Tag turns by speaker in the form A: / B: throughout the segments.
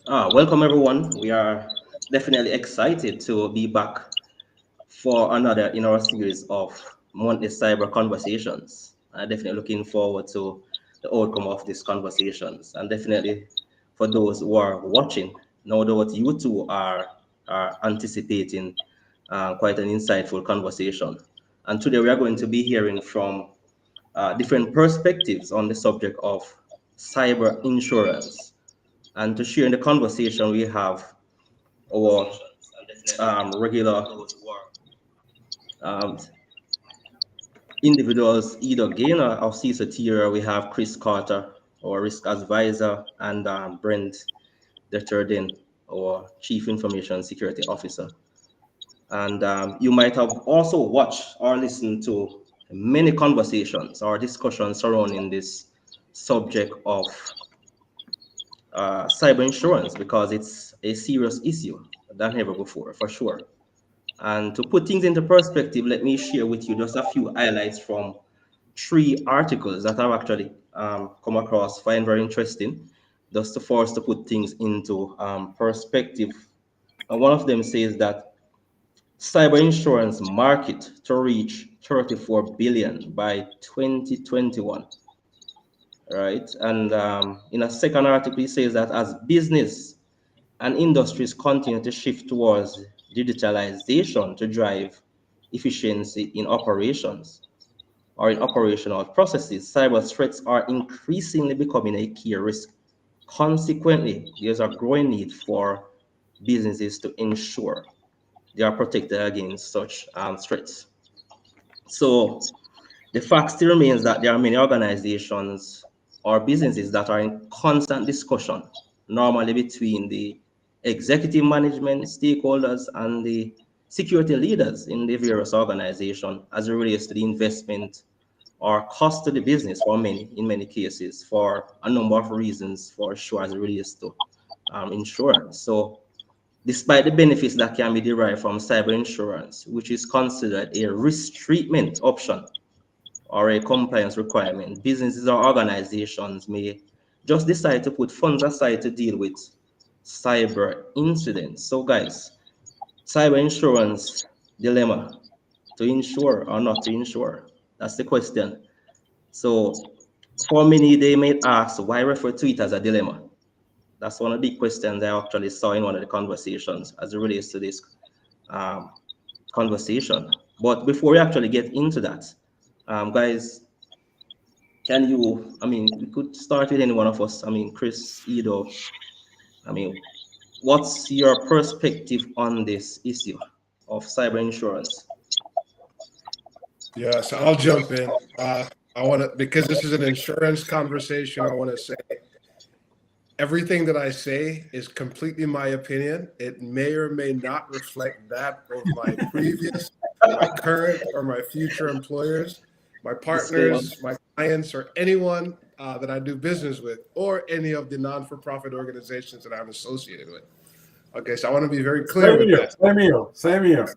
A: Welcome everyone. We are definitely excited to be back for another in our series of monthly cyber conversations. I'm definitely looking forward to the outcome of these conversations, and definitely for those who are watching, no doubt you too are anticipating quite an insightful conversation. And today we are going to be hearing from different perspectives on the subject of cyber insurance. And to share in the conversation, we have our regular um, individuals, Edo Gainer of CISA Tier. We have Chris Carter, our risk advisor, and Brent Deterden, our Chief Information Security Officer. And you might have also watched or listened to many conversations or discussions surrounding this subject of cyber insurance because it's a serious issue than ever before, for sure. And to put things into perspective, let me share with you just a few highlights from three articles that I've actually come across, find very interesting, just to force to put things into perspective. And one of them says that cyber insurance market to reach 34 billion by 2021. Right. And in a second article, it says that as business and industries continue to shift towards digitalization to drive efficiency in operations or in operational processes, cyber threats are increasingly becoming a key risk. Consequently, there's a growing need for businesses to ensure they are protected against such threats. So the fact still remains that there are many organizations or businesses that are in constant discussion, normally between the executive management stakeholders and the security leaders in the various organizations as it relates to the investment or cost to the business for many, in many cases, for a number of reasons, for sure, as it relates to insurance. So despite the benefits that can be derived from cyber insurance, which is considered a risk treatment option or a compliance requirement, businesses or organizations may just decide to put funds aside to deal with cyber incidents. So, guys, cyber insurance dilemma, to insure or not to insure? That's the question. So, for many, they may ask, why refer to it as a dilemma? That's one of the big questions I actually saw in one of the conversations as it relates to this um, conversation. But before we actually get into that, guys, can you, I mean, we could start with any one of us. I mean, Chris, Edo, I mean, what's your perspective on this issue of cyber insurance?
B: Yeah, so I'll jump in. I want to, because this is an insurance conversation, I want to say everything that I say is completely my opinion. It may or may not reflect that of my previous, my current, or my future employers, my
A: Disclaimer.
B: partners, my clients, or anyone that I do business with, or any of the non-for-profit organizations that I'm associated with. Okay, so I want to be very clear with that.
C: Same here.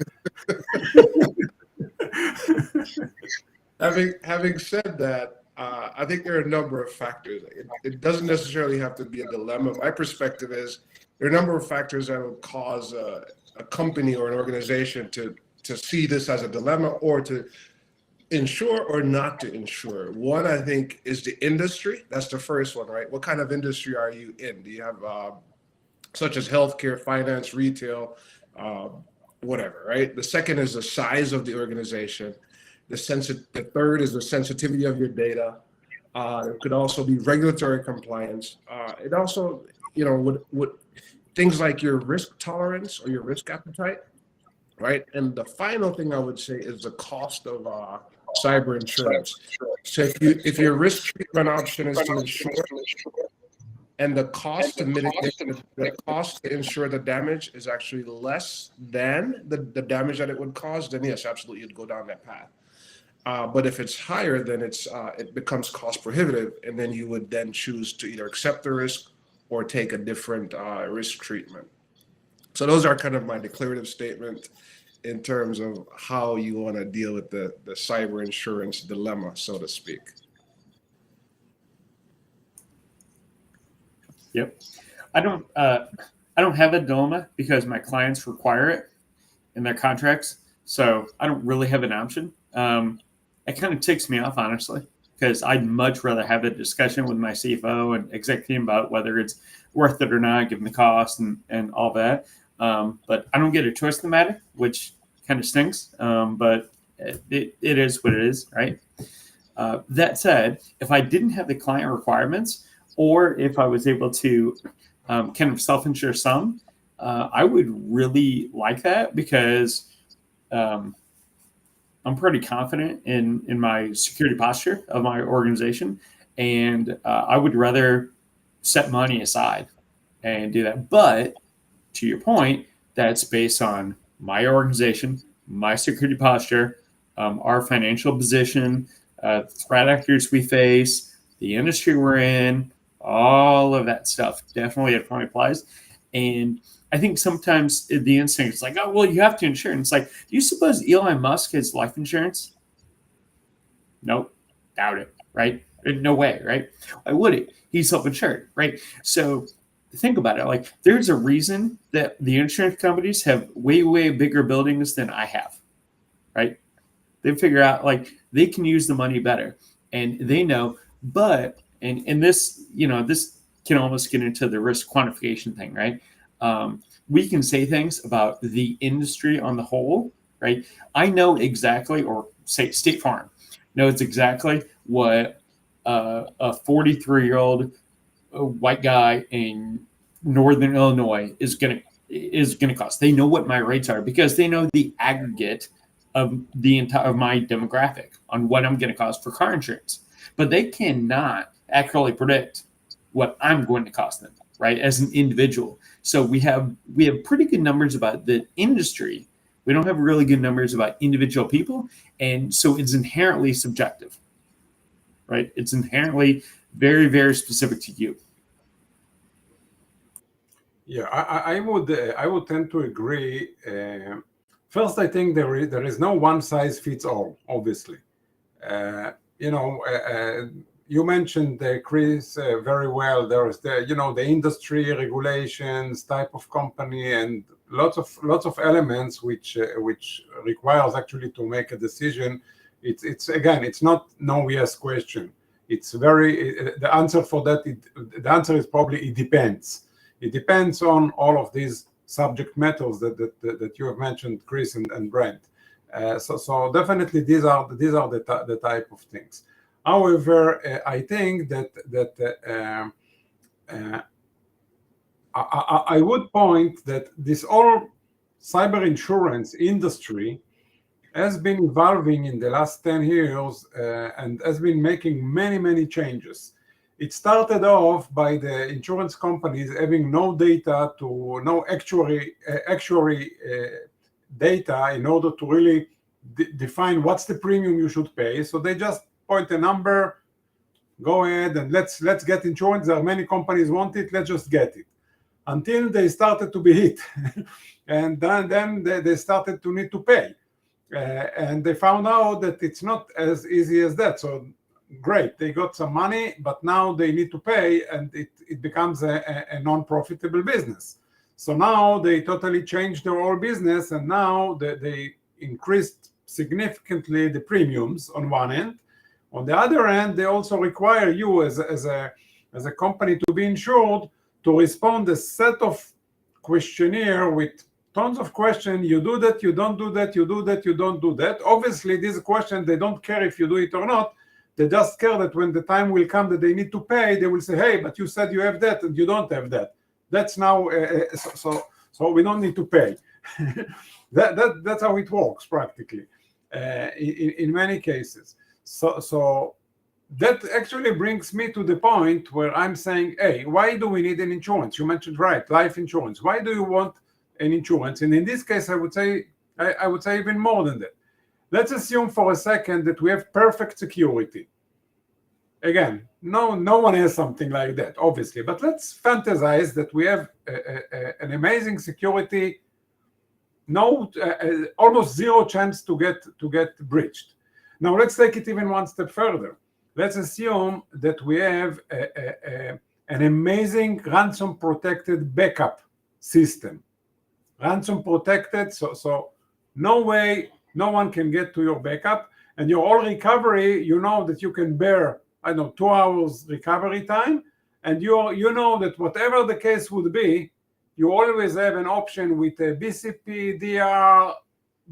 B: Having said that, I think there are a number of factors. It doesn't necessarily have to be a dilemma. My perspective is there are a number of factors that will cause a company or an organization to see this as a dilemma or to insure or not to insure. One, I think, is the industry. That's the first one, right? What kind of industry are you in? Do you have such as healthcare, finance, retail, whatever, right? The second is the size of the organization. The third is the sensitivity of your data. It could also be regulatory compliance. It also, would things like your risk tolerance or your risk appetite, right? And the final thing I would say is the cost of cyber insurance. So if your risk treatment option is to insure, and the cost to mitigate, the cost to insure the damage is actually less than the damage that it would cause, then yes, absolutely, you'd go down that path. But if it's higher, then it becomes cost prohibitive, and then you would then choose to either accept the risk or take a different risk treatment. So those are kind of my declarative statement in terms of how you want to deal with the cyber insurance dilemma, so to speak.
C: Yep. I don't have a dilemma because my clients require it in their contracts, so I don't really have an option. It kind of ticks me off, honestly, because I'd much rather have a discussion with my CFO and exec team about whether it's worth it or not, given the cost and all that. But I don't get a choice in the matter, which kind of stinks. But it is what it is, right? That said, if I didn't have the client requirements, or if I was able to kind of self-insure some, I would really like that because I'm pretty confident in my security posture of my organization, and I would rather set money aside and do that. But to your point, that's based on my organization, my security posture, our financial position, threat actors we face, the industry we're in, all of that stuff definitely applies. And I think sometimes the instinct is like, oh, well, you have to insure. And it's like, do you suppose Elon Musk has life insurance? Nope, doubt it, right? No way, right? Why would he? He's self-insured, right? So think about it. Like, there's a reason that the insurance companies have way, way bigger buildings than I have, right? They figure out, like, they can use the money better. And they know, but, and this, this can almost get into the risk quantification thing, right? We can say things about the industry on the whole, right? I know exactly, or say State Farm knows exactly what a 43-year-old white guy in Northern Illinois is gonna cost. They know what my rates are because they know the aggregate of the entire of my demographic on what I'm going to cost for car insurance, but they cannot accurately predict what I'm going to cost them, right, as an individual. So we have pretty good numbers about the industry. We don't have really good numbers about individual people, and so it's inherently subjective, right? It's inherently very, very specific to you.
D: Yeah, I would tend to agree. First, I think there is no one size fits all. Obviously, you mentioned Chris very well. There is the industry regulations, type of company, and lots of elements which requires actually to make a decision. It's not no yes question. It's the answer for that. The answer is probably it depends. It depends on all of these subject matters that you have mentioned, Chris and Brent. So definitely these are the type of things. However, I think that I would point that this all cyber insurance industry has been evolving in the last 10 years and has been making many changes. It started off by the insurance companies having no data no actuary data in order to really define what's the premium you should pay. So they just point a number, go ahead and let's get insurance. There are many companies want it, let's just get it. Until they started to be hit. And then they started to need to pay. And they found out that it's not as easy as that. So great, they got some money, but now they need to pay, and it becomes a non-profitable business. So now they totally changed their whole business, and now they increased significantly the premiums on one end. On the other end, they also require you as a company to be insured to respond a set of questionnaire with tons of questions. You do that, you don't do that, you do that, you don't do that. Obviously, these questions, they don't care if you do it or not. They just care that when the time will come that they need to pay, they will say, hey, but you said you have that and you don't have that. That's now, so we don't need to pay. That's how it works practically in many cases. So that actually brings me to the point where I'm saying, hey, why do we need an insurance? You mentioned, right, life insurance. Why do you want an insurance? And in this case, I would say even more than that. Let's assume for a second that we have perfect security. Again, no one has something like that, obviously, but let's fantasize that we have an amazing security, almost zero chance to get breached. Now let's take it even one step further. Let's assume that we have a an amazing ransom protected backup system. Ransom protected, so no way, no one can get to your backup. And your all recovery, you know that you can bear, 2 hours recovery time. And you know that whatever the case would be, you always have an option with a BCP, DR,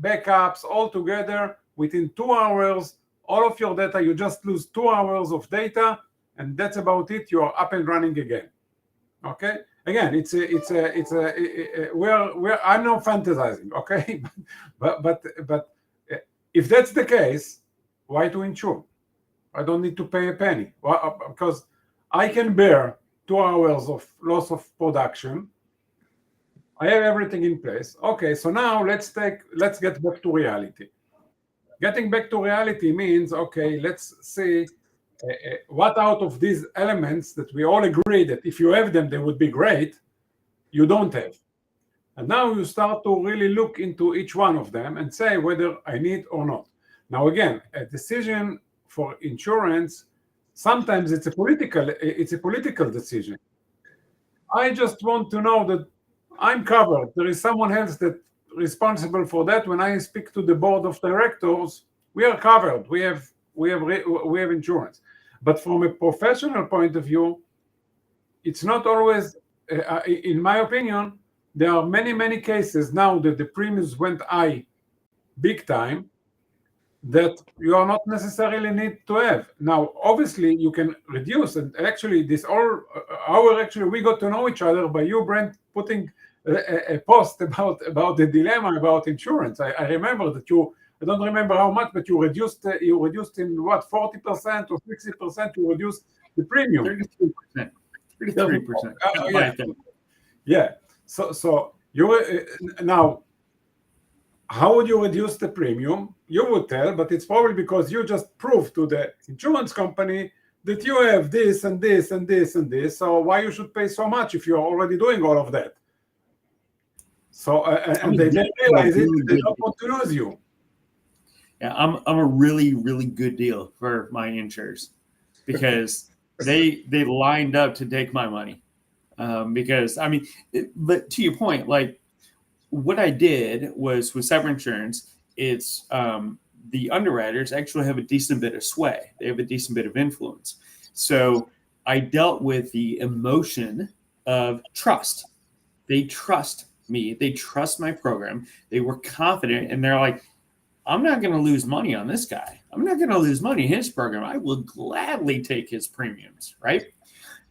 D: backups all together within 2 hours. All of your data, you just lose 2 hours of data, and that's about it. You are up and running again. Okay. Again, we're I'm not fantasizing. Okay, but if that's the case, why to insure? I don't need to pay a penny. Well, because I can bear 2 hours of loss of production. I have everything in place. Okay, so now let's get back to reality. Getting back to reality means, okay, let's see what out of these elements that we all agree that if you have them, they would be great, you don't have. And now you start to really look into each one of them and say whether I need or not. Now, again, a decision for insurance, sometimes it's a political decision. I just want to know that I'm covered. There is someone else that's responsible for that. When I speak to the board of directors, we are covered. We have insurance. But from a professional point of view, it's not always, in my opinion, there are many cases now that the premiums went high big time that you are not necessarily need to have. Now, obviously, you can reduce, and actually, we got to know each other by you, Brent, putting a post about the dilemma about insurance. I remember that I don't remember how much, but you reduced in what, 40% or 60%, you reduced the premium.
C: 33%. 33%.
D: Yeah. So you now, how would you reduce the premium? You would tell, but it's probably because you just proved to the insurance company that you have this and this and this and this. So why you should pay so much if you're already doing all of that? So they then realize it. They don't want to lose you.
C: Yeah, I'm a really good deal for my insurers because they lined up to take my money. Because but to your point, like what I did was with cyber insurance, it's the underwriters actually have a decent bit of sway. They have a decent bit of influence. So I dealt with the emotion of trust. They trust me. They trust my program. They were confident, and they're like, I'm not going to lose money on this guy. I'm not going to lose money in his program. I will gladly take his premiums, right?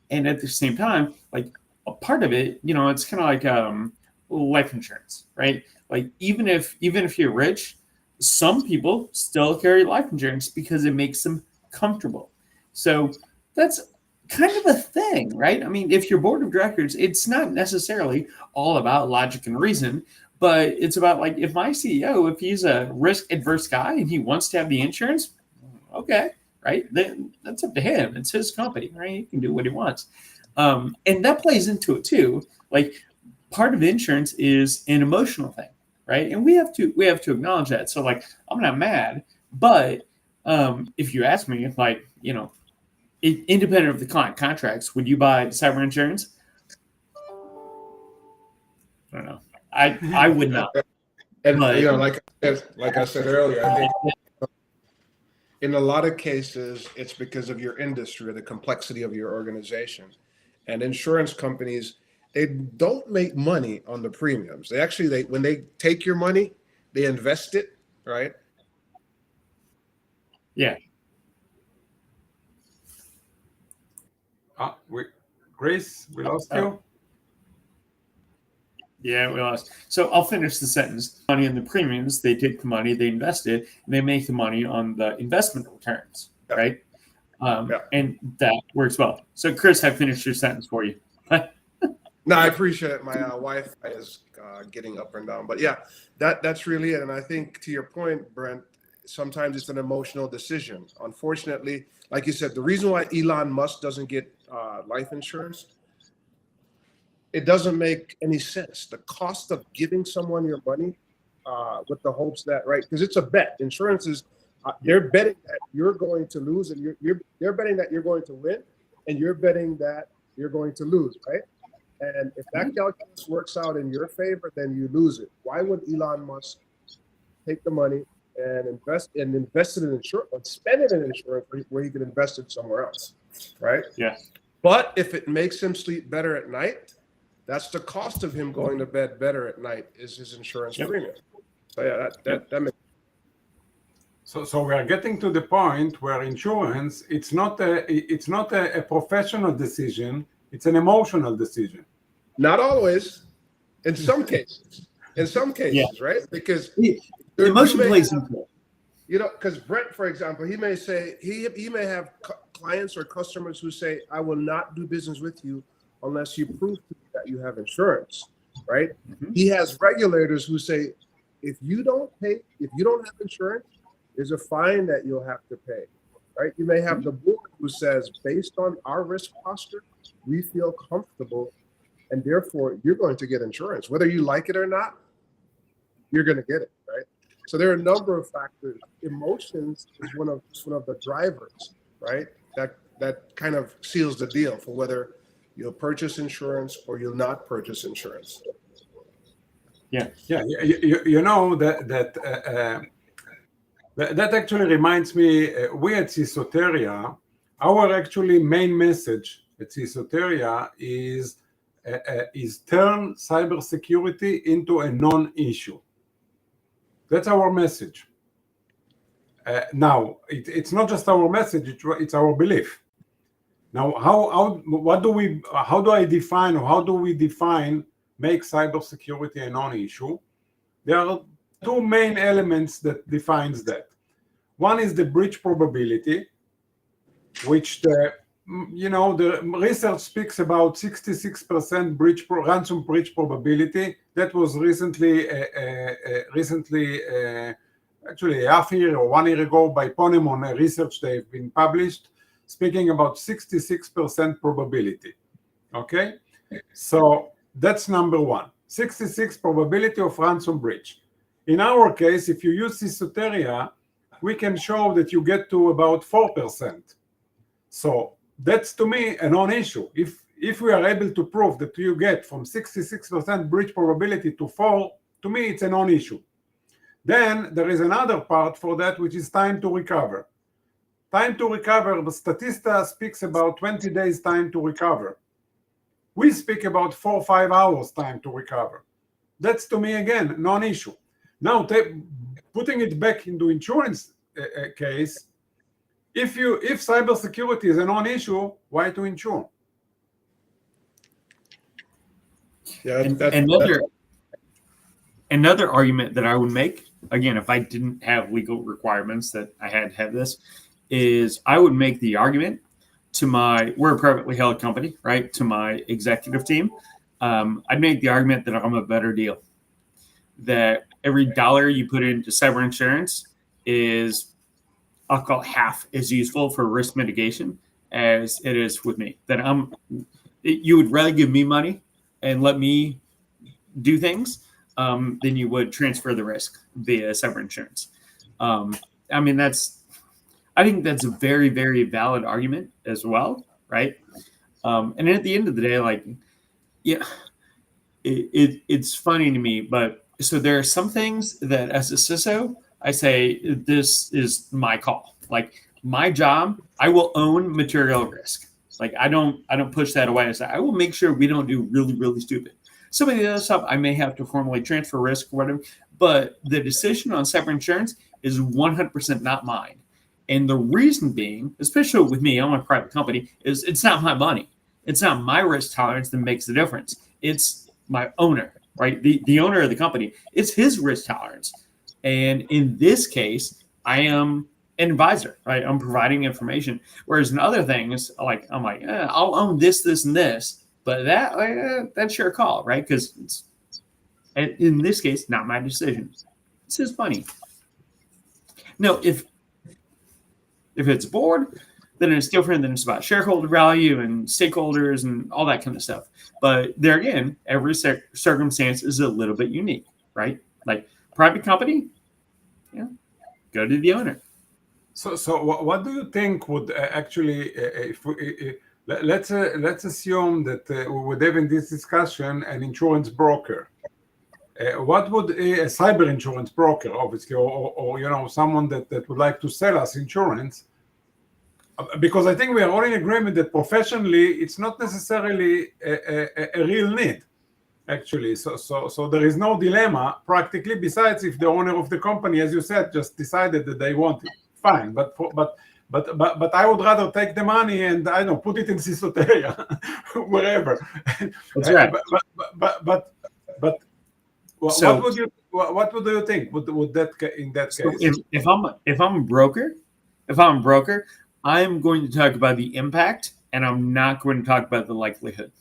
C: And at the same time, like a part of it, it's kind of like life insurance, right? Like even if you're rich, some people still carry life insurance because it makes them comfortable. So that's kind of a thing, right? I mean, if your board of directors, it's not necessarily all about logic and reason, but it's about like if my CEO, if he's a risk adverse guy and he wants to have the insurance, okay, right? Then that's up to him. It's his company, right? He can do what he wants. And that plays into it too. Like part of insurance is an emotional thing, right? And we have to acknowledge that. So like, I'm not mad, but if you ask me, if like, independent of the client contracts, would you buy cyber insurance? I don't know. I would not.
B: And like I said earlier, I think in a lot of cases, it's because of your industry or the complexity of your organization. And insurance companies, they don't make money on the premiums. When they take your money, they invest it, right?
C: Yeah.
D: Grace, we lost you.
C: Yeah, we lost. So I'll finish the sentence. Money in the premiums, they take the money, they invest it, and they make the money on the investment returns, right? And that works well. So Chris, I finished your sentence for you.
B: No, I appreciate it. My wife is getting up and down, but yeah, that's really it. And I think to your point, Brent, sometimes it's an emotional decision. Unfortunately, like you said, the reason why Elon Musk doesn't get life insurance, it doesn't make any sense. The cost of giving someone your money with the hopes that, right? Because it's a bet. Insurance is they're betting that you're going to lose, and they're betting that you're going to win, and you're betting that you're going to lose, right? And if that calculus works out in your favor, then you lose it. Why would Elon Musk take the money and invest it in insurance, or spend it in insurance where he could invest it somewhere else, right?
C: Yes.
B: But if it makes him sleep better at night, that's the cost of him going to bed better at night, is his insurance premium. So yeah, that makes.
D: So we are getting to the point where insurance, it's not a professional decision, it's an emotional decision.
B: Not always. In some cases. Right? Because
C: emotion plays into it.
B: You know, because Brent, for example, he may say he may have clients or customers who say, I will not do business with you unless you prove to me that you have insurance, right? Mm-hmm. He has regulators who say, if you don't have insurance, there's a fine that you'll have to pay, right? You may have the board who says, based on our risk posture, we feel comfortable, and therefore you're going to get insurance. Whether you like it or not, you're going to get it, right? So there are a number of factors. Emotions is one of the drivers, right? That kind of seals the deal for whether you'll purchase insurance or you'll not purchase insurance.
D: Yeah. You know that actually reminds me. We at Cysoteria, our actually main message at Cysoteria is turn cybersecurity into a non-issue. That's our message. Now, it's not just our message; it's our belief. Now, how do we define make cybersecurity a non-issue? There are two main elements that defines that. One is the breach probability, which the research speaks about 66% ransom breach probability. That was recently actually a half year or 1 year ago by Ponemon, a research they've been published, speaking about 66% probability. Okay, so that's number one. 66 probability of ransom breach. In our case, if you use Cysoteria, we can show that you get to about 4%. So that's to me a non-issue. If we are able to prove that you get from 66% breach probability to 4, to me it's a non-issue. Then there is another part for that, which is time to recover. Time to recover, the Statista speaks about 20 days time to recover. We speak about 4 or 5 hours time to recover. That's to me, again, non-issue. Now, putting it back into insurance case, if cybersecurity is a non-issue, why to insure?
C: Yeah, another argument that I would make, again, if I didn't have legal requirements that I had to have this, is I would make the argument to we're a privately held company, right? To my executive team, I'd make the argument that I'm a better deal. That every dollar you put into cyber insurance is, I'll call it half as useful for risk mitigation as it is with me. That you would rather give me money and let me do things than you would transfer the risk via cyber insurance. I think that's a very, very valid argument as well, right? And at the end of the day, it's funny to me, but so there are some things that as a CISO, I say, this is my call. Like my job, I will own material risk. Like I don't push that away. I say, I will make sure we don't do really, really stupid. Some of the other stuff I may have to formally transfer risk or whatever, but the decision on cyber insurance is 100% not mine. And the reason being, especially with me, I'm a private company, is it's not my money. It's not my risk tolerance that makes the difference. It's my owner, right? The owner of the company, it's his risk tolerance. And in this case, I am an advisor, right? I'm providing information. Whereas in other things, I'll own this, this, and this, but that's your call, right? Because it's, in this case, not my decision. It's his money. No, if it's a board, then it's different. Then it's about shareholder value and stakeholders and all that kind of stuff. But there again, every circumstance is a little bit unique, right? Like private company, go to the owner.
D: So what do you think would actually, let's assume that we would have in this discussion an insurance broker. What would a cyber insurance broker, obviously, or someone that would like to sell us insurance? Because I think we are all in agreement that professionally it's not necessarily a real need, actually. So there is no dilemma practically. Besides, if the owner of the company, as you said, just decided that they want it, fine. But I would rather take the money and I don't know, put it in Sisoteria, wherever.
C: That's right.
D: But
C: So-
D: what would you think? Would that in that
C: So
D: case?
C: if I'm a broker, I'm going to talk about the impact, and I'm not going to talk about the likelihood,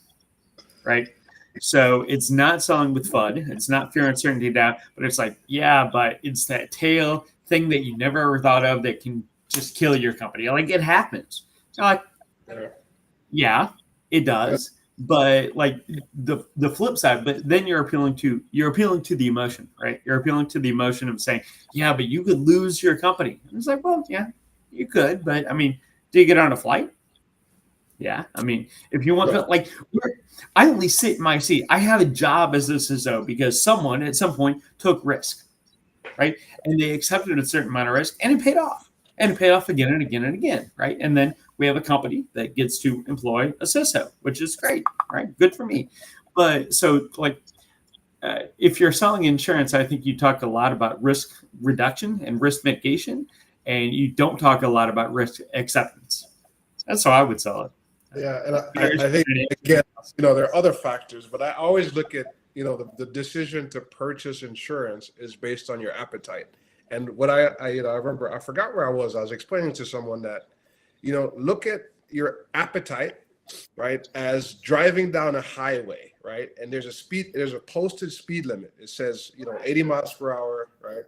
C: right? So it's not selling with FUD. It's not fear, uncertainty, doubt, but it's like, yeah, but it's that tail thing that you never ever thought of that can just kill your company. Like, it happens. You're like, yeah, it does. But like the flip side, but then you're appealing to the emotion, right? You're appealing to the emotion of saying, yeah, but you could lose your company. And it's like, well, yeah, you could, but I mean, do you get on a flight? Yeah, I mean, if you want to, like, I only sit in my seat. I have a job as a CISO because someone at some point took risk, right? And they accepted a certain amount of risk, and it paid off, and it paid off again and again and again, right? And then we have a company that gets to employ a CISO, which is great, right? Good for me. But so, like, if you're selling insurance, I think you talk a lot about risk reduction and risk mitigation, and you don't talk a lot about risk acceptance. That's how I would sell it.
B: Yeah, and I think, again, there are other factors, but I always look at, the decision to purchase insurance is based on your appetite. And what I remember, I forgot where I was explaining to someone that, look at your appetite, right, as driving down a highway, right? And there's a posted speed limit. It says, 80 miles per hour, right?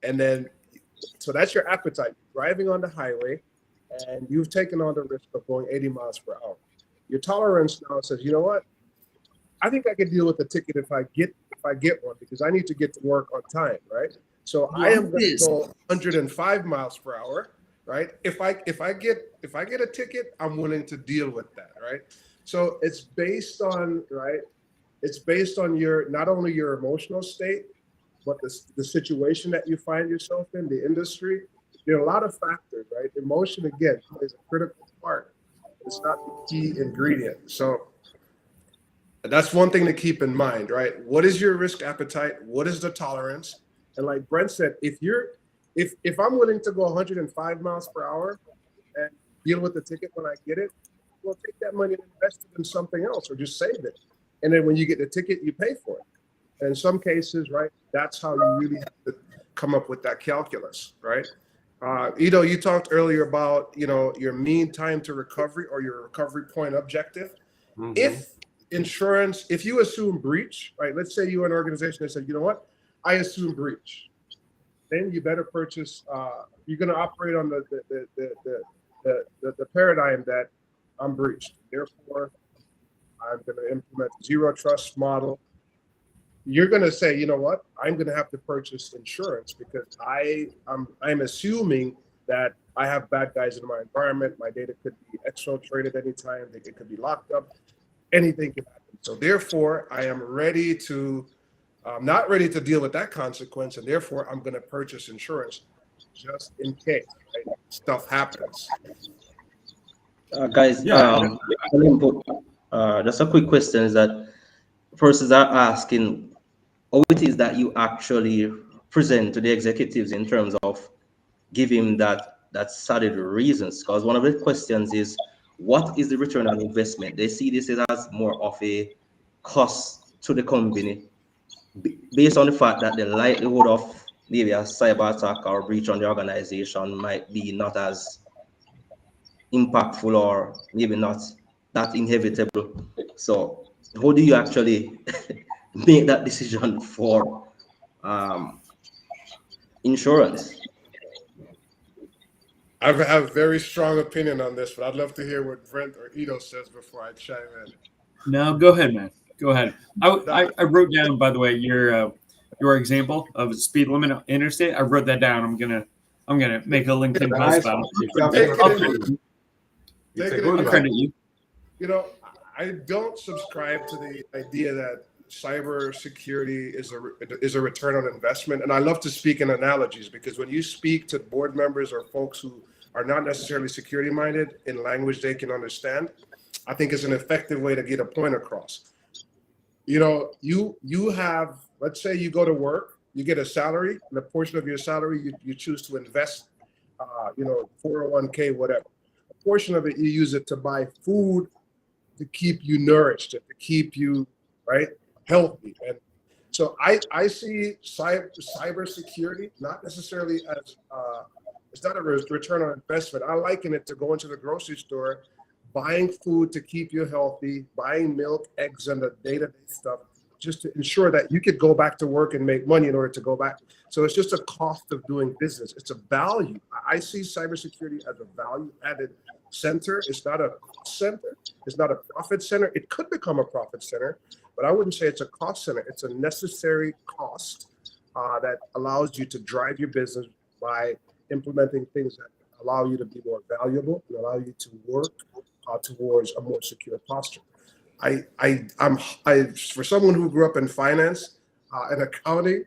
B: And then, so that's your appetite, driving on the highway, and you've taken on the risk of going 80 miles per hour. Your tolerance now says, you know what? I think I can deal with the ticket if I get one, because I need to get to work on time, right? So I am going to go 105 miles per hour, right? If I get a ticket, I'm willing to deal with that, right? So it's based on, right? It's based on not only your emotional state, but the situation that you find yourself in, the industry. There are a lot of factors, right? Emotion, again, is a critical part. It's not the key ingredient. So that's one thing to keep in mind, right? What is your risk appetite? What is the tolerance? And like Brent said, if I'm willing to go 105 miles per hour and deal with the ticket when I get it, well, take that money and invest it in something else or just save it. And then when you get the ticket, you pay for it. And in some cases, right, that's how you really have to come up with that calculus, right? You talked earlier about, your mean time to recovery or your recovery point objective. Mm-hmm. If you assume breach, right? Let's say you're an organization that said, you know what, I assume breach. Then you better purchase. You're going to operate on the paradigm that I'm breached. Therefore, I'm going to implement zero trust model. You're going to say, you know what, I'm going to have to purchase insurance because I'm assuming that I have bad guys in my environment. My data could be exfiltrated anytime. It could be locked up. Anything can happen. So therefore, I am not ready to deal with that consequence, and therefore, I'm going to purchase insurance just in case, right? Stuff happens.
A: Guys, just a quick question is that persons are asking how it is that you actually present to the executives in terms of giving that solid reasons. Because one of the questions is, what is the return on investment? They see this as more of a cost to the company based on the fact that the likelihood of maybe a cyber attack or breach on the organization might be not as impactful or maybe not that inevitable. So how do you actually make that decision for insurance?
B: I have a very strong opinion on this, but I'd love to hear what Brent or Ido says before I chime in.
C: No, go ahead, man. Go ahead. I wrote down, by the way, your example of speed limit on interstate. I wrote that down. I'm gonna make a LinkedIn post about it.
B: I'll credit you. You know, I don't subscribe to the idea that cybersecurity is a return on investment. And I love to speak in analogies, because when you speak to board members or folks who are not necessarily security minded in language they can understand, I think it's an effective way to get a point across. You know, you have, let's say you go to work, you get a salary, and a portion of your salary you choose to invest, 401k, whatever. A portion of it you use it to buy food to keep you nourished and to keep you healthy. And so I see cybersecurity not necessarily as it's not a return on investment. I liken it to going to the grocery store, buying food to keep you healthy, buying milk, eggs, and the day-to-day stuff, just to ensure that you could go back to work and make money in order to go back. So it's just a cost of doing business. It's a value. I see cybersecurity as a value-added center. It's not a cost center. It's not a profit center. It could become a profit center, but I wouldn't say it's a cost center. It's a necessary cost that allows you to drive your business by implementing things that allow you to be more valuable and allow you to work towards a more secure posture. I'm for someone who grew up in finance and accounting,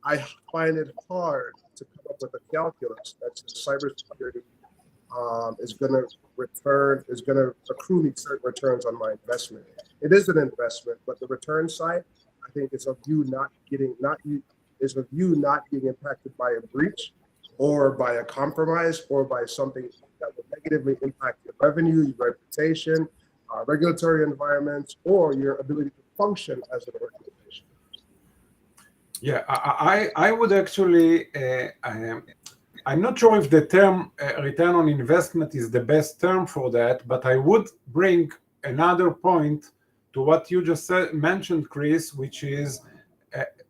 B: I find it hard to come up with a calculus that cybersecurity is going to accrue me certain returns on my investment. It is an investment, but the return side, I think, is of you not being impacted by a breach, or by a compromise, or by something that will negatively impact your revenue, your reputation, regulatory environments, or your ability to function as an organization.
D: Yeah, I would actually, I'm not sure if the term return on investment is the best term for that, but I would bring another point to what you just mentioned, Chris, which is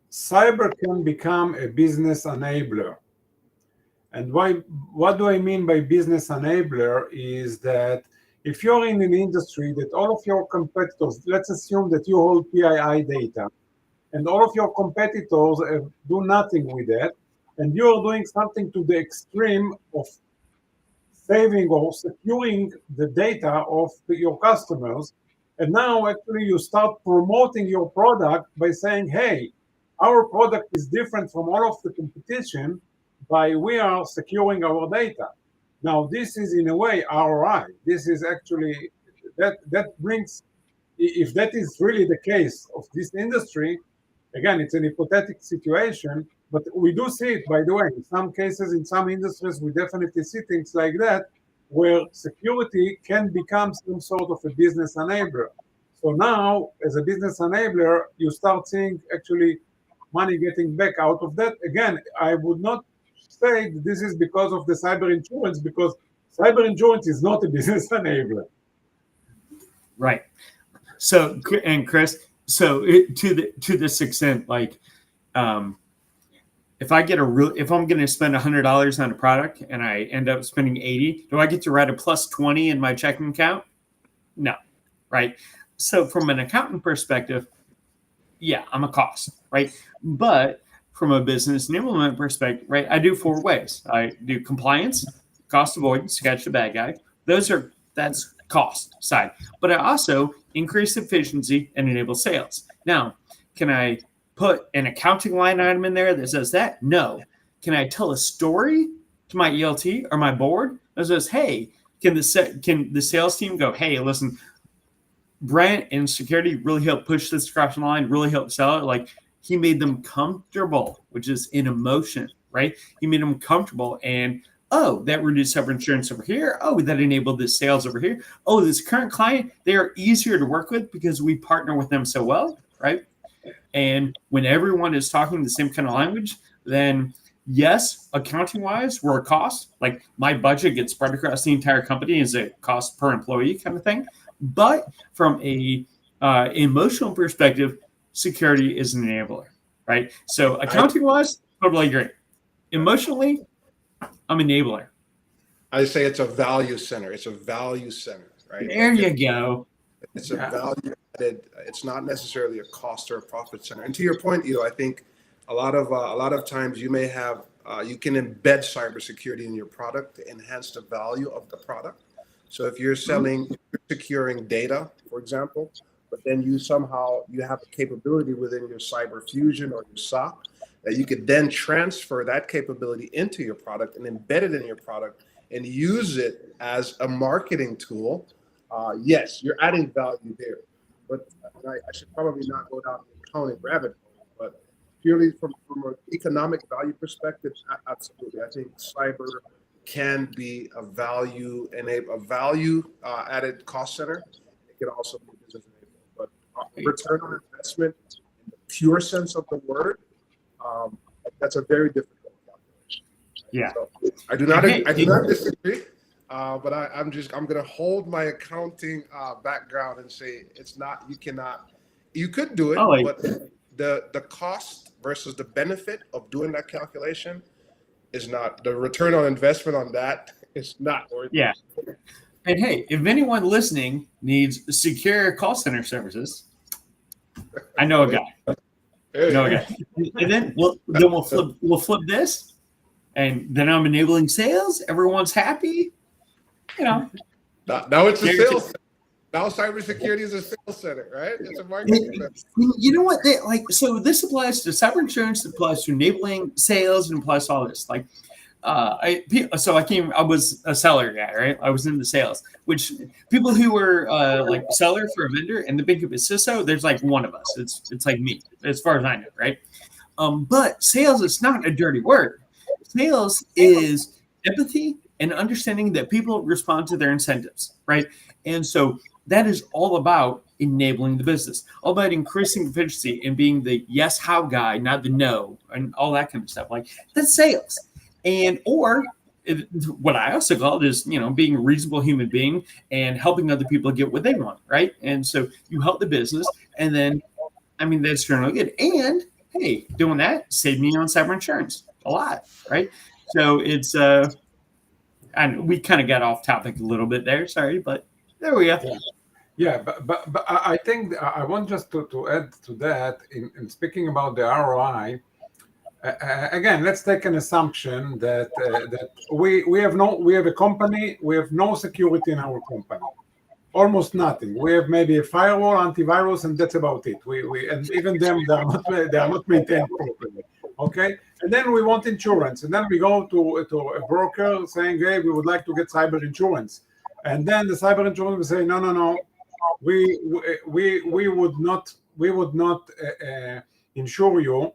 D: cyber can become a business enabler. And what do I mean by business enabler is that if you're in an industry that all of your competitors, let's assume that you hold PII data, and all of your competitors do nothing with that, and you're doing something to the extreme of saving or securing the data of your customers, and now actually you start promoting your product by saying, hey, our product is different from all of the competition by we are securing our data. Now, this is in a way ROI. This is actually, that brings, if that is really the case of this industry, again, it's an hypothetical situation, but we do see it, by the way. In some cases, in some industries, we definitely see things like that, where security can become some sort of a business enabler. So now, as a business enabler, you start seeing actually money getting back out of that. Again, I would not say that this is because of the cyber insurance, because cyber insurance is not a business enabler.
C: Right. So, and Chris, so to this extent, like, if I'm going to spend $100 on a product and I end up spending 80, do I get to write a plus 20 in my checking account? No. Right. So from an accountant perspective, yeah, I'm a cost, right? But from a business enablement perspective, right, I do 4 ways. I do compliance, cost avoidance, catch the bad guy. That's cost side. But I also increase efficiency and enable sales. Now, can I put an accounting line item in there that says that? No. Can I tell a story to my ELT or my board that says, hey, can the sales team go, hey, listen, Brent and security really helped push this across the line, really helped sell it. Like, he made them comfortable, which is in emotion, right? He made them comfortable, and oh, that reduced cyber insurance over here. Oh, that enabled this sales over here. Oh, this current client, they are easier to work with because we partner with them so well, right? And when everyone is talking the same kind of language, then yes, accounting-wise, we're a cost. Like, my budget gets spread across the entire company as a cost per employee kind of thing. But from a emotional perspective, security is an enabler, right? So accounting-wise, totally agree. Emotionally, I'm enabler.
B: I say it's a value center. It's a value center, right?
C: There you go.
B: It's a value added. It's not necessarily a cost or a profit center. And to your point, I think a lot of times you may have you can embed cybersecurity in your product to enhance the value of the product. So if you're securing data, for example, but then you have a capability within your Cyber Fusion or your SOC that you could then transfer that capability into your product and embed it in your product and use it as a marketing tool, yes, you're adding value there. But I should probably not go down the accounting rabbit hole, but purely from an economic value perspective, absolutely. I think cyber can be a value added cost center. It can also be a business enabler. But return on investment, in the pure sense of the word, that's a very difficult calculation.
C: Yeah,
B: so I do not disagree. But I'm going to hold my accounting background and say it's not. You cannot. You could do it, but the cost versus the benefit of doing that calculation is not. The return on investment on that is not worth it.
C: Yeah. And hey, if anyone listening needs secure call center services, I know a guy. And then we'll flip this, and then I'm enabling sales. Everyone's happy. You know.
B: Now it's a sales center. Now cybersecurity is a sales center, right? It's a marketing center.
C: You know what? So this applies to cyber insurance. It applies to enabling sales, and applies to all this. I was a seller guy, right? I was into sales, which people who were like seller for a vendor and the big CISO, there's like one of us. It's like me, as far as I know, right? But sales is not a dirty word. Sales is empathy and understanding that people respond to their incentives, right? And so that is all about enabling the business, all about increasing efficiency and being the yes, how guy, not the no, and all that kind of stuff. Like that's sales. What I also call it is, being a reasonable human being and helping other people get what they want, right? And so you help the business, and then, that's generally good. And hey, doing that saved me on cyber insurance a lot, right? So it's and we kind of got off topic a little bit there, sorry, but there we go.
D: Yeah, but I think I want just to add to that in speaking about the ROI. Again, let's take an assumption that we have a company, we have no security in our company, almost nothing. We have maybe a firewall, antivirus, and that's about it. And even them, they are not maintained properly. Okay, and then we want insurance, and then we go to a broker saying, hey, we would like to get cyber insurance, and then the cyber insurance will say, no, we would not insure you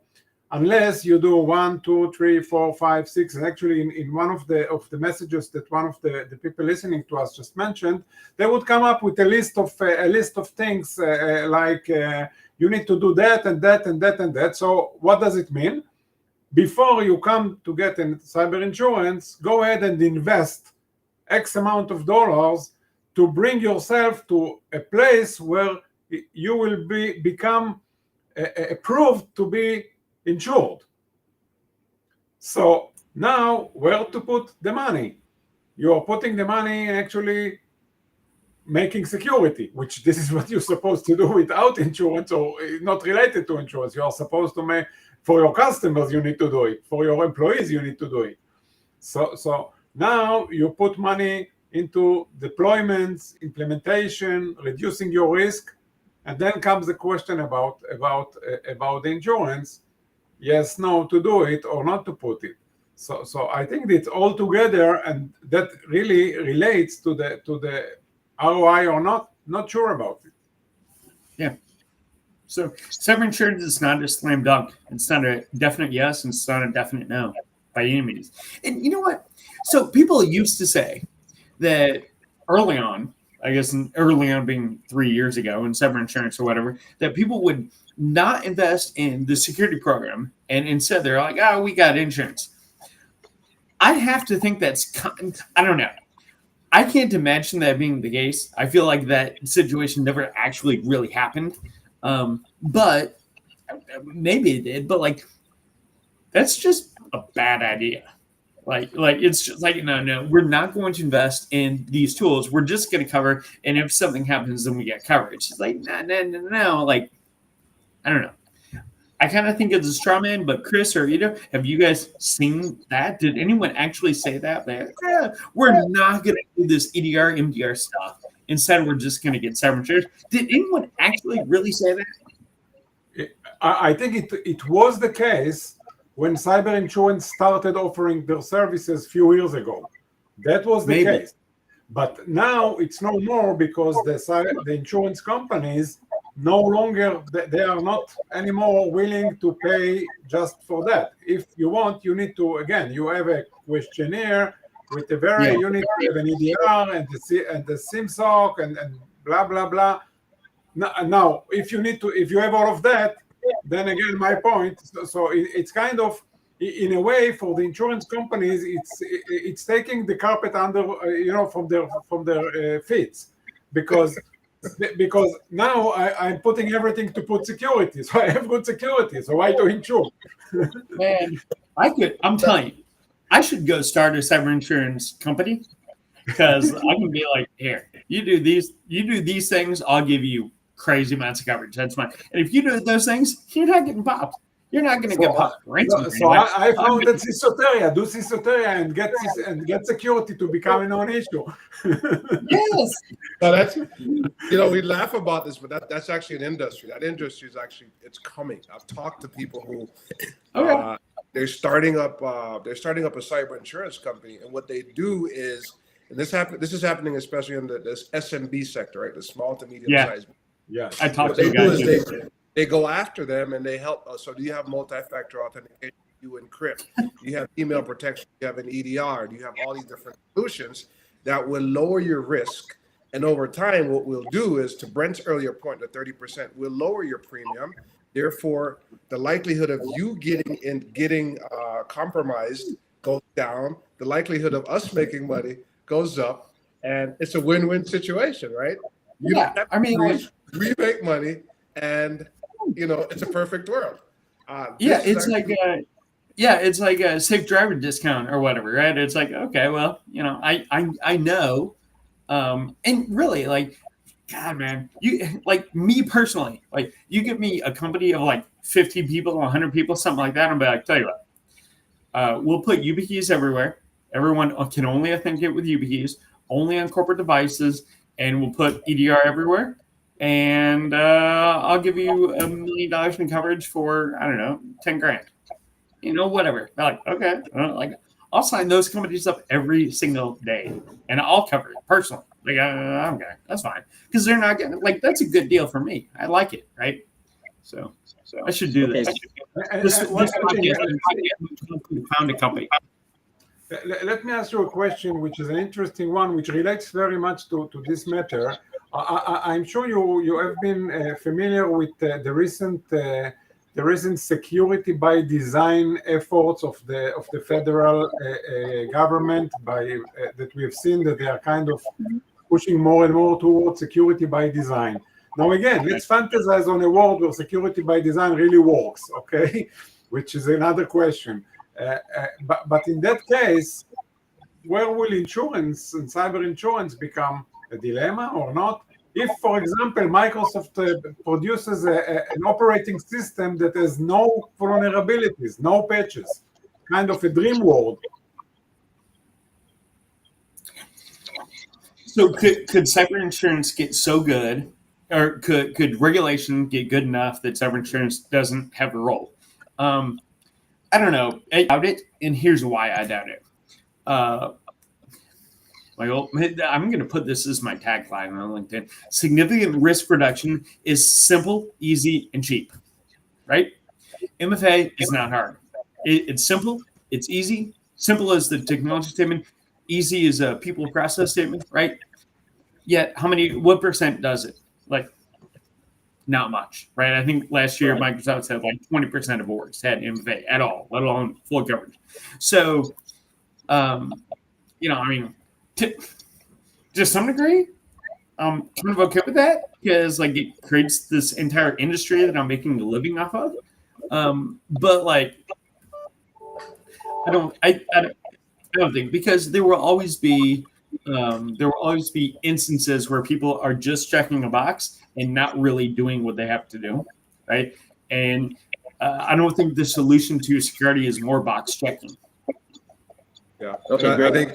D: unless you do 1, 2, 3, 4, 5, 6. And actually, in one of the messages that one of the people listening to us just mentioned, they would come up with a list of things like you need to do that and that and that and that. So what does it mean? Before you come to get in cyber insurance, go ahead and invest X amount of dollars to bring yourself to a place where you will become approved to be insured. So now where to put the money? You are putting the money actually making security, which this is what you're supposed to do without insurance or not related to insurance. You are supposed to make, for your customers, you need to do it. For your employees, you need to do it. So now you put money into deployments, implementation, reducing your risk, and then comes the question about the insurance. Yes, no, to do it or not to put it. So I think it's all together, and that really relates to the ROI or not sure about it.
C: Yeah. So cyber insurance is not a slam dunk. It's not a definite yes, and it's not a definite no by any means. And you know what? So people used to say that early on, I guess early on being 3 years ago in cyber insurance or whatever, that people would not invest in the security program, and instead they're like, oh, we got insurance. I have to think I don't know. I can't imagine that being the case. I feel like that situation never actually really happened. But maybe it did, but that's just a bad idea. It's just no, we're not going to invest in these tools. We're just going to cover, and if something happens, then we get coverage. It's no. I don't know. I kind of think it's a straw man, but Chris or Ida, have you guys seen that? Did anyone actually say that? Like, we're not going to do this EDR, MDR stuff. Instead, we're just going to get cyber insurance. Did anyone actually really say that?
D: I think it was the case when cyber insurance started offering their services a few years ago. That was the case. But now it's no more, because the insurance companies no longer, they are not anymore willing to pay just for that. If you want, you need to, again, you have a questionnaire with a you need to have an EDR and the SIMSOC and blah, blah, blah. Now, if you have all of that, then again, my point, so it's kind of, in a way, for the insurance companies, it's taking the carpet under, from their feet, because now I'm putting everything to put security. So I have good security. So why to insure?
C: Man, I'm telling you, I should go start a cyber insurance company, because I can be like, here, you do these things, I'll give you crazy amounts of coverage. That's fine. And if you do those things, you're not getting popped. You're not going to get popped.
D: So I found that Cisoteria, do Cisoteria and get security to become a non-issue.
C: Yes.
B: No, that's, we laugh about this, but that's actually an industry. That industry is actually, it's coming. I've talked to people who they're starting up a cyber insurance company, and what they do is, and this is happening especially in this SMB sector, right? The small to medium size.
D: Yeah.
C: I talked
B: to
C: you guys.
B: They go after them and they help. So do you have multi-factor authentication? You encrypt. Do you have email protection? Do you have an EDR? Do you have all these different solutions that will lower your risk? And over time, what we'll do is, to Brent's earlier point, the 30%, we'll lower your premium. Therefore, the likelihood of you getting compromised goes down. The likelihood of us making money goes up, and it's a win-win situation, right? We make money, and it's a perfect world.
C: It's like a safe driver discount or whatever, right? It's like, okay, well, I know, and really, like, God, man, you, like, me personally, like, you give me a company of like 50 people, 100 people, something like that, and I'll be like, tell you what, we'll put YubiKeys everywhere. Everyone can only authenticate with YubiKeys, only on corporate devices, and we'll put EDR everywhere. And I'll give you $1 million in coverage for, I don't know, 10 grand, whatever. They're like, okay, I'll sign those companies up every single day, and I'll cover it personally. Like, okay, that's fine, because they're not getting, like, that's a good deal for me. I like it, right? So I should do this. Found a company.
D: Let me ask you a question, which is an interesting one, which relates very much to this matter. I'm sure you have been familiar with the recent security by design efforts of the federal government, that we have seen that they are kind of pushing more and more towards security by design. Now, again, let's fantasize on a world where security by design really works, okay? Which is another question. But in that case, where will insurance and cyber insurance become a dilemma or not? If, for example, Microsoft produces an operating system that has no vulnerabilities, no patches, kind of a dream world.
C: So could cyber insurance get so good, or could regulation get good enough that cyber insurance doesn't have a role? I don't know. I doubt it, and here's why I doubt it. I'm going to put this as my tagline on LinkedIn. Significant risk reduction is simple, easy, and cheap, right? MFA is not hard. It's simple. It's easy. Simple as the technology statement. Easy is a people process statement, right? Yet, what percent does it? Like, not much, right? I think last year Microsoft said like 20% of orgs had MFA at all, let alone full coverage. So, to some degree, I'm kind of okay with that, because like it creates this entire industry that I'm making a living off of. But like, I don't think, because there will always be instances where people are just checking a box and not really doing what they have to do, right? And I don't think the solution to security is more box checking.
B: Yeah.
A: Okay,
B: And
A: great.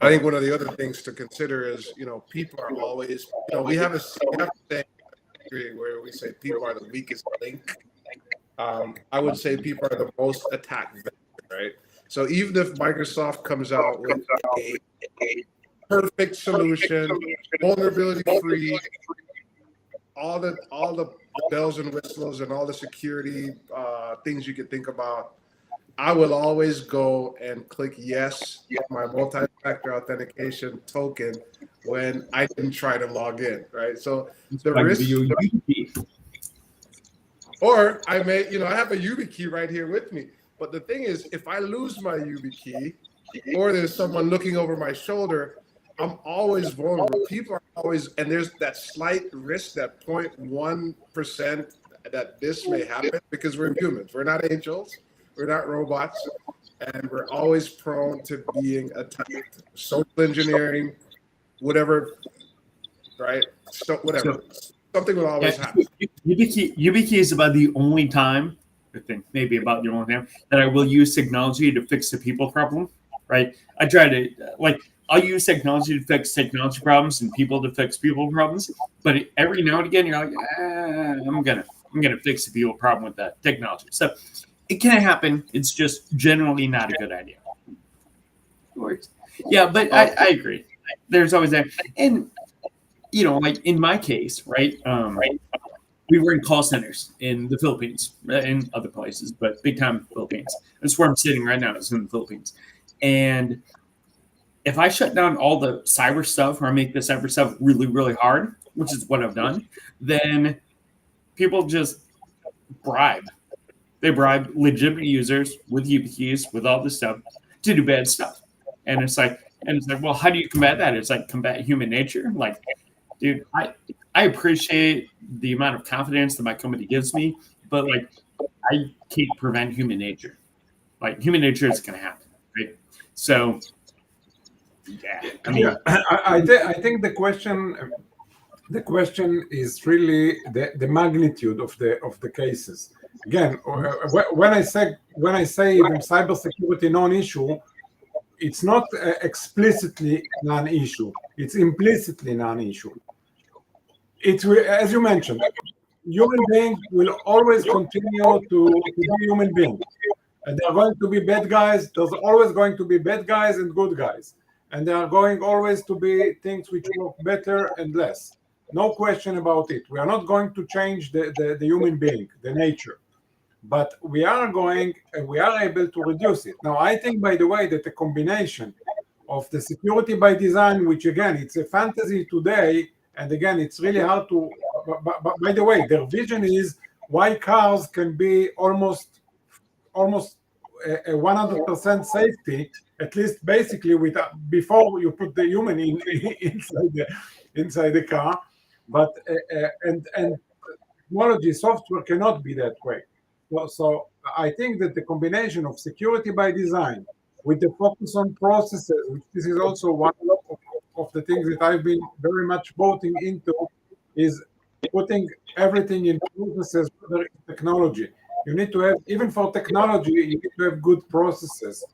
B: I think one of the other things to consider is, people are always, we have a saying where we say people are the weakest link. I would say people are the most attacked vector, right? So even if Microsoft comes out with a perfect solution, vulnerability free, all the bells and whistles and all the security things you could think about, I will always go and click yes on my multi-factor authentication token when I didn't try to log in, right? So the risk, or I may, I have a YubiKey right here with me. But the thing is, if I lose my YubiKey or there's someone looking over my shoulder, I'm always vulnerable. People are always, and there's that slight risk, that 0.1% that this may happen because we're humans. We're not angels. We're not robots. And we're always prone to being attacked. Social engineering, whatever, right? So, whatever. Something will always happen.
C: YubiKey is about the only time, I think maybe about the only time, that I will use technology to fix the people problem, right? I try to, I'll use technology to fix technology problems and people to fix people problems. But every now and again, you're like, I'm gonna fix the people problem with that technology. So it can happen. It's just generally not a good idea. Yeah, but I agree. There's always that. And, like in my case, right? We were in call centers in the Philippines, in other places, but big time Philippines. That's where I'm sitting right now, is in the Philippines. And if I shut down all the cyber stuff or make the cyber stuff really, really hard, which is what I've done, then people just bribe. They bribe legitimate users with YubiKeys, with all this stuff, to do bad stuff. And it's like, well, how do you combat that? It's like combat human nature. Like, dude, I appreciate the amount of confidence that my company gives me, but I can't prevent human nature. Like, human nature is going to happen, right? So, yeah. I mean,
D: I think the question is really the magnitude of the cases. Again, when I say cybersecurity non-issue, it's not explicitly non-issue. It's implicitly non-issue. It's, as you mentioned, human beings will always continue to be human beings. And there are going to be bad guys. There's always going to be bad guys and good guys. And there are going always to be things which work better and less. No question about it. We are not going to change the human being, the nature. But we are able to reduce it. Now, I think, by the way, that the combination of the security by design, which again, it's a fantasy today, and again, it's really hard to, but by the way, their vision is why cars can be almost a 100% safety, at least basically before you put the human inside the car. But and technology software cannot be that way. So I think that the combination of security by design with the focus on processes, which this is also one of the things that I've been very much voting into, is putting everything in processes, whether it's technology. You need to have, even for technology, you need to have good processes.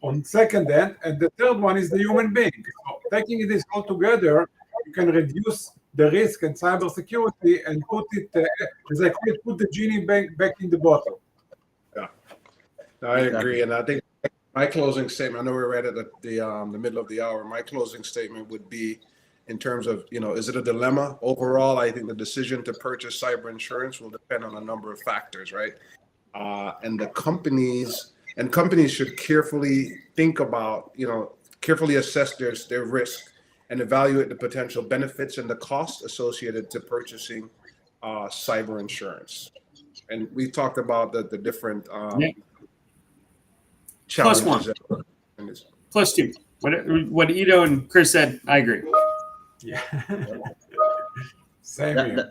D: On second end, and the third one is the human being. So taking this all together, you can reduce the risk and cybersecurity and put it, as I call it, put the genie back in the bottle.
B: Yeah, I agree, and I think my closing statement. I know we're right at the middle of the hour. My closing statement would be, in terms of, is it a dilemma? Overall, I think the decision to purchase cyber insurance will depend on a number of factors, right? And the companies should carefully think about, carefully assess their risk and evaluate the potential benefits and the cost associated to purchasing cyber insurance. And we talked about the different challenges.
C: +2. What Ido and Chris said, I agree.
D: Yeah. Same here.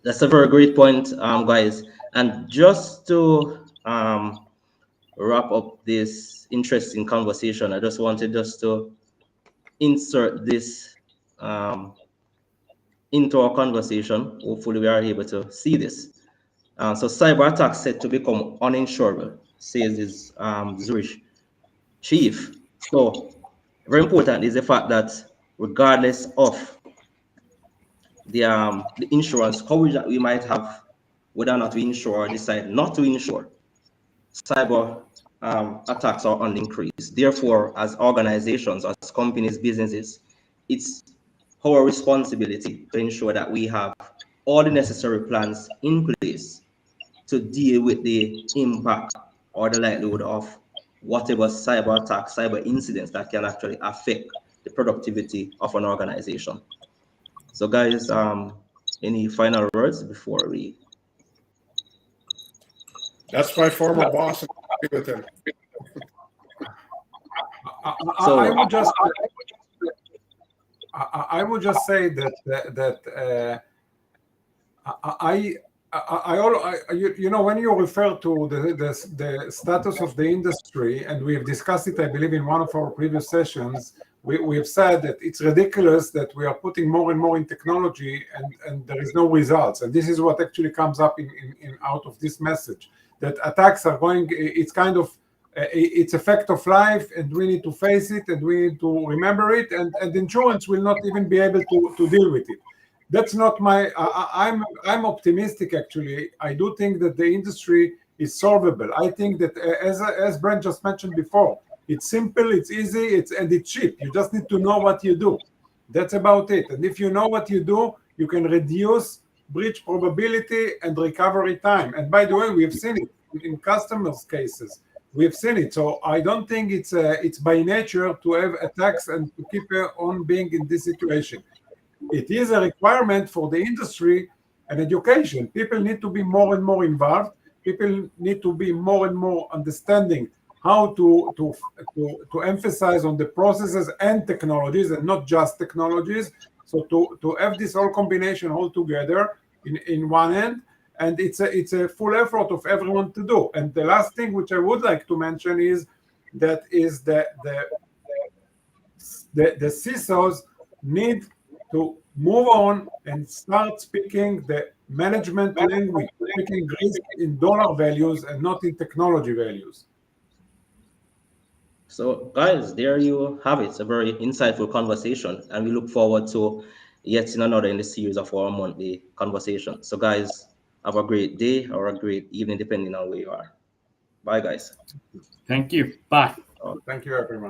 A: That's a very great point, guys. And just to wrap up this interesting conversation, I just wanted to insert this into our conversation. Hopefully we are able to see this. So cyber attacks set to become uninsurable, says his Zurich chief. So very important is the fact that regardless of the insurance coverage that we might have, whether or not we insure or decide not to insure, cyber attacks are on the increase. Therefore, as organizations, as companies, businesses, it's our responsibility to ensure that we have all the necessary plans in place to deal with the impact or the likelihood of whatever cyber attack, cyber incidents that can actually affect the productivity of an organization. So guys, any final words before we?
B: That's my former boss. And I agree with him.
D: I would just I would just say that you know, when you refer to the status of the industry, and we have discussed it, I believe, in one of our previous sessions, we have said that it's ridiculous that we are putting more and more in technology and there is no results. And this is what actually comes up in out of this message, that attacks are going, it's kind of, it's a fact of life, and we need to face it, and we need to remember it, and insurance will not even be able to deal with it. That's not my. I'm optimistic, actually. I do think that the industry is solvable. I think that, as Brent just mentioned before, it's simple, it's easy, and it's cheap. You just need to know what you do. That's about it. And if you know what you do, you can reduce breach probability and recovery time. And by the way, we have seen it in customers' cases. We have seen it. So I don't think it's by nature to have attacks and to keep on being in this situation. It is a requirement for the industry and education. People need to be more and more involved. People need to be more and more understanding how to emphasize on the processes and technologies, and not just technologies. So to have this whole combination all together in one end, and it's a full effort of everyone to do. And the last thing which I would like to mention is that the CISOs need to move on and start speaking the management language, speaking risk in dollar values and not in technology values.
A: So guys, there you have it. It's a very insightful conversation, and we look forward to yet another in the series of our monthly conversation. So guys, have a great day or a great evening, depending on where you are. Bye, guys.
C: Thank you. Bye.
D: Thank you, everyone.